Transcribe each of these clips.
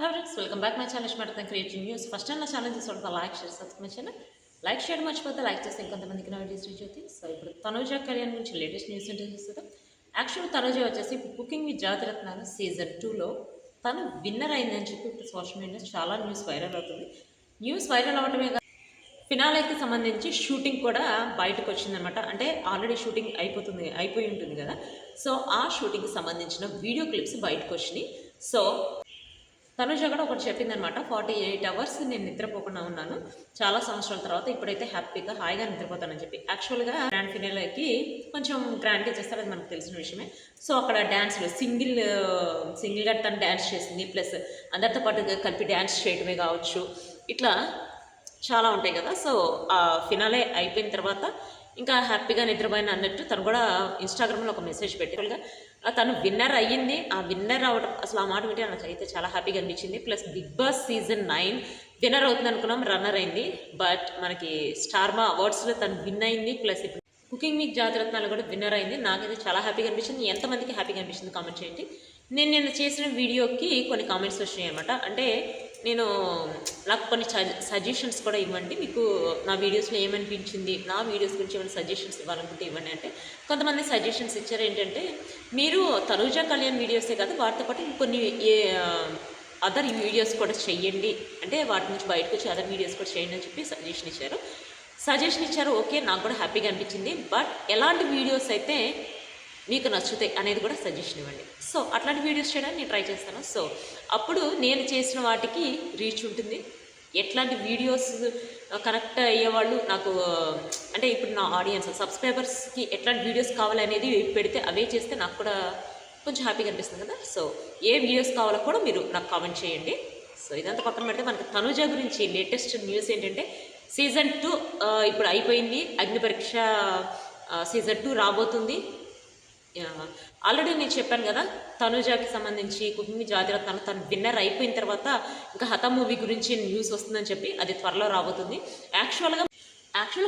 Hi friends, welcome back my channel Shmarthan Creating News. First time నా channel చూస్తుంటే like share subscribe చేయండి. Like చేయడం మర్చిపోతే like చేస్తే ఇంకొంతమందికి నా వీడియోస్ రీచ్ అవుతాయి. సో ఇప్పుడు తనుజ కళ్యాణ్ గురించి లేటెస్ట్ న్యూస్ ఏంటో చూస్తుంటాం. యాక్చువల్ తనుజ వచ్చేసి కుకింగ్ విత్ జాతిరత్నాలు సీజన్ 2లో తను విన్నర్ అయిందని చెప్పి ఇప్పుడు సోషల్ మీడియాలో చాలా న్యూస్ వైరల్ అవుతుంది. న్యూస్ వైరల్ అవ్వడమే కాదు, ఫినాలేకి సంబంధించి షూటింగ్ కూడా బయటకు వచ్చిందనమాట. అంటే ఆల్రెడీ షూటింగ్ అయిపోయి ఉంటుంది కదా. సో ఆ షూటింగ్కి సంబంధించిన వీడియో క్లిప్స్ బయటకు వచ్చినాయి. సో తనుజ కూడా ఒకటి చెప్పిందనమాట, 48 అవర్స్ నేను నిద్రపోకుండా ఉన్నాను చాలా సంవత్సరాల తర్వాత, ఇప్పుడైతే హ్యాపీగా హాయిగా నిద్రపోతానని చెప్పి. యాక్చువల్గా గ్రాండ్ ఫినాలేకి కొంచెం గ్రాండ్గా చేస్తారు, అది మనకు తెలిసిన విషయమే. సో అక్కడ డ్యాన్స్లో సింగిల్గా తను డ్యాన్స్ చేసింది, ప్లస్ అందరితో పాటు కలిపి డ్యాన్స్ చేయడమే కావచ్చు, ఇట్లా చాలా ఉంటాయి కదా. సో ఆ ఫినాలే అయిపోయిన తర్వాత ఇంకా హ్యాపీగా నిద్రపోయిన అన్నట్టు తను కూడా ఇన్స్టాగ్రామ్లో ఒక మెసేజ్ పెట్టారుగా. తను విన్నర్ అయ్యింది. ఆ విన్నర్ అవ్వడం అసలు ఆ మాట వింటే నాకు అయితే చాలా హ్యాపీగా అనిపించింది. Plus Bigg Boss season 9 winner అవుతుంది అనుకున్నాం, రన్నర్ అయింది. బట్ మనకి స్టార్మా అవార్డ్స్లో తను విన్ అయింది. ప్లస్ ఇప్పుడు కుకింగ్ విత్ జాతిరత్నాలు కూడా విన్నర్ అయింది. నాకైతే చాలా హ్యాపీగా అనిపించింది. ఎంతమందికి హ్యాపీగా అనిపించింది కామెంట్ చేయండి. నేను చేసిన వీడియోకి కొన్ని కామెంట్స్ వచ్చినాయి అనమాట. అంటే నాకు కొన్ని సజెషన్స్ కూడా ఇవ్వండి, మీకు నా వీడియోస్లో ఏమనిపించింది, నా వీడియోస్ గురించి ఏమైనా సజెషన్స్ ఇవ్వాలనుకుంటే ఇవ్వండి అంటే కొంతమంది సజెషన్స్ ఇచ్చారు. ఏంటంటే మీరు తనుజ కళ్యాణ్ వీడియోసే కాదు, వాటితో పాటు కొన్ని అదర్ వీడియోస్ కూడా చెయ్యండి, అంటే వాటి నుంచి బయటకు వచ్చి అదర్ వీడియోస్ కూడా చేయండి అని చెప్పి సజెషన్ ఇచ్చారు. ఓకే, నాకు కూడా హ్యాపీగా అనిపించింది. బట్ ఎలాంటి వీడియోస్ అయితే మీకు నచ్చుతాయి అనేది కూడా సజెషన్ ఇవ్వండి. సో అట్లాంటి వీడియోస్ చేయడానికి నేను ట్రై చేస్తాను. సో అప్పుడు నేను చేసిన వాటికి రీచ్ ఉంటుంది. ఎట్లాంటి వీడియోస్ కనెక్ట్ అయ్యేవాళ్ళు నాకు, అంటే ఇప్పుడు నా ఆడియన్స్ సబ్స్క్రైబర్స్కి ఎట్లాంటి వీడియోస్ కావాలనేది పెడితే అవే చేస్తే నాకు కూడా కొంచెం హ్యాపీగా అనిపిస్తుంది కదా. సో ఏ వీడియోస్ కావాలో కూడా మీరు నాకు కామెంట్ చేయండి. సో ఇదంతా పక్కన పెడితే మనకి తనుజ గురించి లేటెస్ట్ న్యూస్ ఏంటంటే సీజన్ 2 ఇప్పుడు అయిపోయింది. అగ్ని పరీక్ష సీజన్ 2 రాబోతుంది. ఆల్రెడీ నేను చెప్పాను కదా, తనుజాకి సంబంధించి కుకింగ్ జాతిరత్నాలు తను విన్నర్ అయిపోయిన తర్వాత ఇంకా హత మూవీ గురించి న్యూస్ వస్తుందని చెప్పి అది త్వరలో రాబోతుంది. యాక్చువల్గా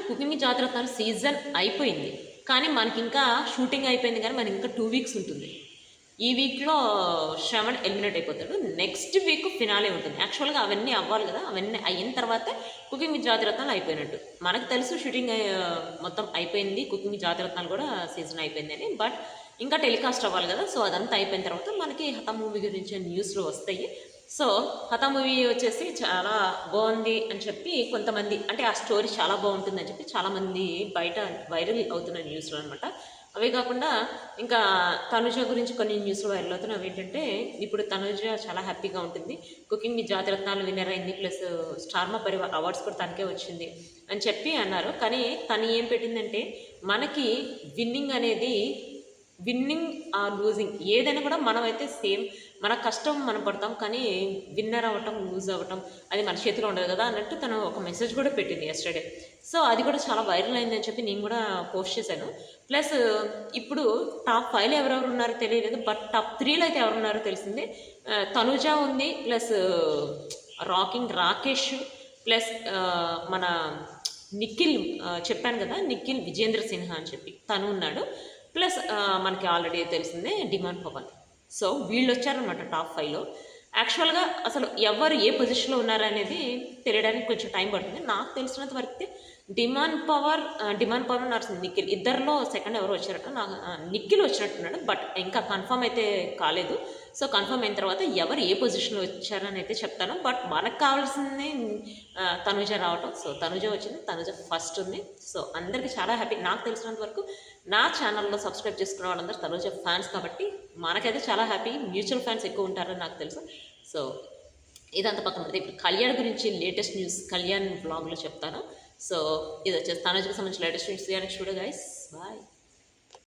కుకింగ్ జాతిరత్నాలు సీజన్ అయిపోయింది, కానీ మనకి ఇంకా షూటింగ్ అయిపోయింది, కానీ మనకి ఇంకా 2 వీక్స్ ఉంటుంది. ఈ వీక్లో శ్రవణ్ ఎలిమినేట్ అయిపోతాడు. నెక్స్ట్ వీక్ ఫినాలే ఉంటుంది. యాక్చువల్గా అవన్నీ అవ్వాలి కదా, అవన్నీ అయిన తర్వాత కుకింగ్ విత్ జాతిరత్నాలు అయిపోయినట్టు. మనకు తెలుసు షూటింగ్ మొత్తం అయిపోయింది, కుకింగ్ విత్ జాతిరత్నాలు కూడా సీజన్ అయిపోయింది అని. బట్ ఇంకా టెలికాస్ట్ అవ్వాలి కదా. సో అదంతా అయిపోయిన తర్వాత మనకి హత మూవీ గురించి న్యూస్లో వస్తాయి. సో హత మూవీ వచ్చేసి చాలా బాగుంది అని చెప్పి కొంతమంది, అంటే ఆ స్టోరీ చాలా బాగుంటుంది అని చెప్పి చాలామంది బయట వైరల్ అవుతున్న న్యూస్లో అనమాట. అవే కాకుండా ఇంకా తనుజ గురించి కొన్ని న్యూస్లు వైరల్ అవుతున్నాయి. అవి ఏంటంటే ఇప్పుడు తనుజ చాలా హ్యాపీగా ఉంటుంది, కుకింగ్ విత్ జాతిరత్నాలు విన్నర్ అయింది, ప్లస్ స్టార్మా పరివార్ అవార్డ్స్ కూడా తనకే వచ్చింది అని చెప్పి అన్నారు. కానీ తను ఏం పెట్టిందంటే, మనకి విన్నింగ్ లూజింగ్ ఏదైనా కూడా మనమైతే సేమ్, మన కష్టం మనం పడతాం, కానీ విన్నర్ అవ్వటం లూజ్ అవ్వటం అది మన చేతిలో ఉండదు కదా అన్నట్టు తను ఒక మెసేజ్ కూడా పెట్టింది ఎస్టర్డే. సో అది కూడా చాలా వైరల్ అయిందని చెప్పి నేను కూడా పోస్ట్ చేశాను. ప్లస్ ఇప్పుడు టాప్ 5లో ఎవరెవరు ఉన్నారో తెలియలేదు, బట్ టాప్ 3లో అయితే ఎవరున్నారో తెలిసిందే. తనుజ ఉంది, ప్లస్ రాకింగ్ రాకేష్, ప్లస్ మన నిఖిల్, చెప్పాను కదా నిఖిల్ విజేంద్ర సిన్హా అని చెప్పి తను ఉన్నాడు. ప్లస్ మనకి ఆల్రెడీ తెలిసిందే డిమాండ్ పవన్. సో వీళ్ళు వచ్చారనమాట టాప్ 5లో. యాక్చువల్గా అసలు ఎవరు ఏ పొజిషన్లో ఉన్నారనేది తెలియడానికి కొంచెం టైం పడుతుంది. నాకు తెలిసినంత వరకు డిమాండ్ పవర్ నడుస్తుంది, నిఖిల్ ఇద్దరిలో సెకండ్ ఎవరు వచ్చారట, నాకు నిఖిల్ వచ్చినట్టున్నాడు. బట్ ఇంకా కన్ఫర్మ్ అయితే కాలేదు. సో కన్ఫర్మ్ అయిన తర్వాత ఎవరు ఏ పొజిషన్లో వచ్చారని అయితే చెప్తాను. బట్ మనకు కావాల్సింది తనుజ రావటం. సో తనుజ వచ్చింది, తనుజ ఫస్ట్ ఉంది. సో అందరికీ చాలా హ్యాపీ. నాకు తెలిసినంత వరకు నా ఛానల్లో సబ్స్క్రైబ్ చేసుకున్న వాళ్ళందరూ తనుజ ఫ్యాన్స్ కాబట్టి మనకైతే చాలా హ్యాపీ. మ్యూచువల్ ఫ్యాన్స్ ఎక్కువ ఉంటారని నాకు తెలుసు. సో ఇదంతా పక్కన పడితే ఇప్పుడు కళ్యాణ్ గురించి లేటెస్ట్ న్యూస్ కళ్యాణ్ బ్లాగ్లో చెప్తాను. సో ఇది వచ్చేసి తనుజకి సంబంధించిన లేటెస్ట్ న్యూస్ చూడ గైస్. బాయ్.